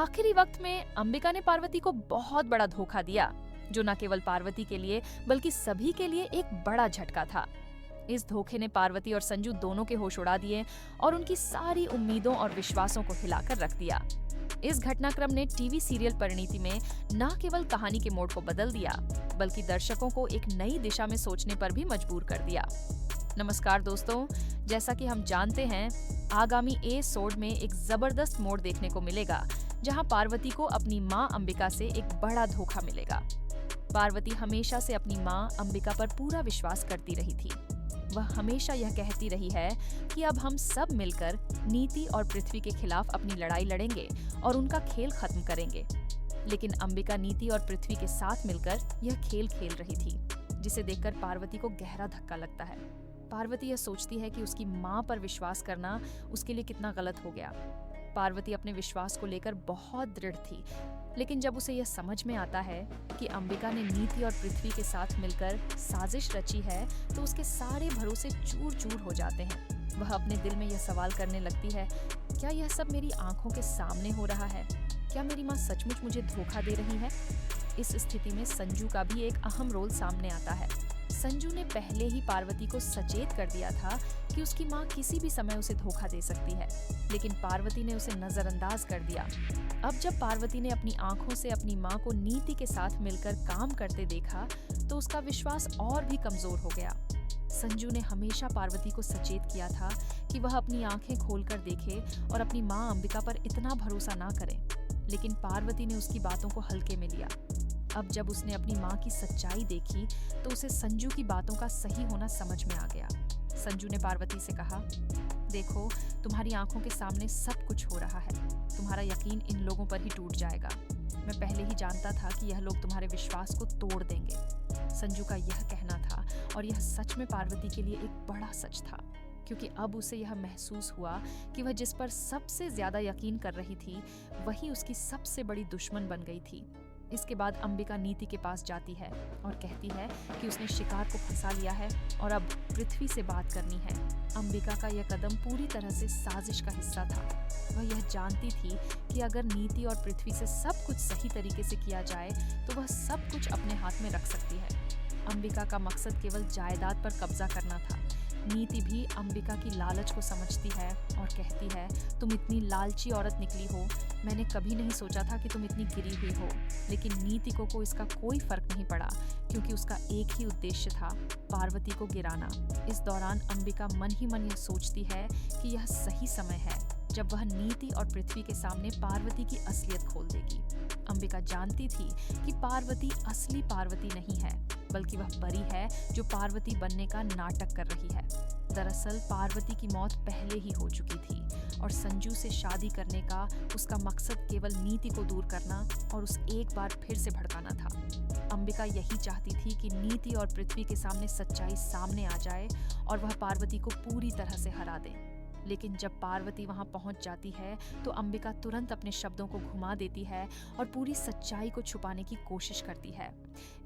आखिरी वक्त में अंबिका ने पार्वती को बहुत बड़ा धोखा दिया, जो न केवल पार्वती के लिए बल्कि सभी के लिए एक बड़ा झटका था। इस धोखे ने पार्वती और संजू दोनों के होश उड़ा दिए और उनकी सारी उम्मीदों और विश्वासों को हिलाकर रख दिया। इस घटनाक्रम ने टीवी सीरियल परिणीति में न केवल कहानी के मोड़ को बदल दिया, बल्कि दर्शकों को एक नई दिशा में सोचने पर भी मजबूर कर दिया। नमस्कार दोस्तों, जैसा कि हम जानते हैं, आगामी एपिसोड में एक जबरदस्त मोड़ देखने को मिलेगा, जहां पार्वती को अपनी मां अंबिका से एक बड़ा धोखा मिलेगा। पार्वती हमेशा से अपनी मां अंबिका पर पूरा विश्वास करती रही थी। वह हमेशा यह कहती रही है कि अब हम सब मिलकर नीति और पृथ्वी के खिलाफ अपनी लड़ाई लड़ेंगे और उनका खेल खत्म करेंगे। लेकिन अंबिका नीति और पृथ्वी के साथ मिलकर यह खेल खेल रही थी, जिसे देखकर पार्वती को गहरा धक्का लगता है। पार्वती यह सोचती है कि उसकी मां पर विश्वास करना उसके लिए कितना गलत हो गया। पार्वती अपने विश्वास को लेकर बहुत दृढ़ थी, लेकिन जब उसे यह समझ में आता है कि अंबिका ने नीति और पृथ्वी के साथ मिलकर साजिश रची है, तो उसके सारे भरोसे चूर चूर हो जाते हैं। वह अपने दिल में यह सवाल करने लगती है, क्या यह सब मेरी आंखों के सामने हो रहा है? क्या मेरी माँ सचमुच मुझे धोखा दे रही है? इस स्थिति में संजू का भी एक अहम रोल सामने आता है। संजू ने पहले ही पार्वती को सचेत कर दिया था कि उसकी माँ किसी भी समय उसे धोखा दे सकती है, लेकिन पार्वती ने उसे नजरअंदाज कर दिया। अब जब पार्वती ने अपनी आंखों से अपनी माँ को नीति के साथ मिलकर काम करते देखा, तो उसका विश्वास और भी कमजोर हो गया। संजू ने हमेशा पार्वती को सचेत किया था कि वह अपनी आंखें खोलकर देखे और अपनी माँ अंबिका पर इतना भरोसा ना करे, लेकिन पार्वती ने उसकी बातों को हल्के में लिया। अब जब उसने अपनी माँ की सच्चाई देखी, तो उसे संजू की बातों का सही होना समझ में आ गया। संजू ने पार्वती से कहा, देखो, तुम्हारी आंखों के सामने सब कुछ हो रहा है। तुम्हारा यकीन इन लोगों पर ही टूट जाएगा। मैं पहले ही जानता था कि यह लोग तुम्हारे विश्वास को तोड़ देंगे। संजू का यह कहना था, और यह सच में पार्वती के लिए एक बड़ा सच था, क्योंकि अब उसे यह महसूस हुआ कि वह जिस पर सबसे ज्यादा यकीन कर रही थी, वही उसकी सबसे बड़ी दुश्मन बन गई थी। इसके बाद अंबिका नीति के पास जाती है और कहती है कि उसने शिकार को फंसा लिया है और अब पृथ्वी से बात करनी है। अंबिका का यह कदम पूरी तरह से साजिश का हिस्सा था। वह यह जानती थी कि अगर नीति और पृथ्वी से सब कुछ सही तरीके से किया जाए, तो वह सब कुछ अपने हाथ में रख सकती है। अंबिका का मकसद केवल जायदाद पर कब्जा करना था। नीति भी अंबिका की लालच को समझती है और कहती है, तुम इतनी लालची औरत निकली हो। मैंने कभी नहीं सोचा था कि तुम इतनी गिरी हुई हो। लेकिन नीति को इसका कोई फर्क नहीं पड़ा, क्योंकि उसका एक ही उद्देश्य था, पार्वती को गिराना। इस दौरान अंबिका मन ही मन यह सोचती है कि यह सही समय है जब वह नीति और पृथ्वी के सामने पार्वती की असलियत खोल देगी। अंबिका जानती थी कि पार्वती असली पार्वती नहीं है, बल्कि वह परी है जो पार्वती बनने का नाटक कर रही है। दरअसल पार्वती की मौत पहले ही हो चुकी थी और संजू से शादी करने का उसका मकसद केवल नीति को दूर करना और उस एक बार फिर से भड़काना था। अंबिका यही चाहती थी कि नीति और पृथ्वी के सामने सच्चाई सामने आ जाए और वह पार्वती को पूरी तरह से हरा दे। लेकिन जब पार्वती वहां पहुंच जाती है, तो अंबिका तुरंत अपने शब्दों को घुमा देती है और पूरी सच्चाई को छुपाने की कोशिश करती है।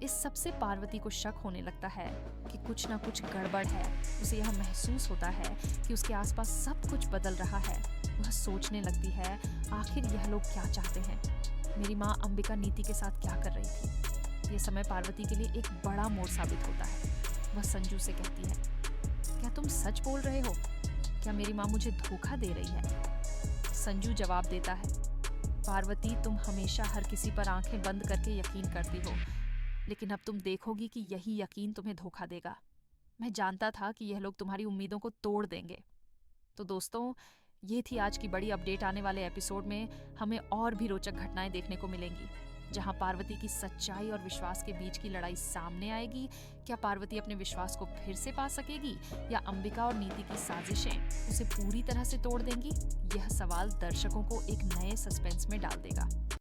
इस सबसे पार्वती को शक होने लगता है कि कुछ ना कुछ गड़बड़ है। उसे यह महसूस होता है कि उसके आसपास सब कुछ बदल रहा है। वह सोचने लगती है, आखिर यह लोग क्या चाहते हैं? मेरी माँ अंबिका नीति के साथ क्या कर रही थी? यह समय पार्वती के लिए एक बड़ा मोड़ साबित होता है। वह संजू से कहती है, क्या तुम सच बोल रहे हो? क्या मेरी माँ मुझे धोखा दे रही है? संजू जवाब देता है, पार्वती, तुम हमेशा हर किसी पर आंखें बंद करके यकीन करती हो, लेकिन अब तुम देखोगी कि यही यकीन तुम्हें धोखा देगा। मैं जानता था कि यह लोग तुम्हारी उम्मीदों को तोड़ देंगे। तो दोस्तों, ये थी आज की बड़ी अपडेट। आने वाले एपिसोड में हमें और भी रोचक घटनाएं देखने को मिलेंगी, जहां पार्वती की सच्चाई और विश्वास के बीच की लड़ाई सामने आएगी। क्या पार्वती अपने विश्वास को फिर से पा सकेगी, या अंबिका और नीति की साजिशें उसे पूरी तरह से तोड़ देंगी? यह सवाल दर्शकों को एक नए सस्पेंस में डाल देगा।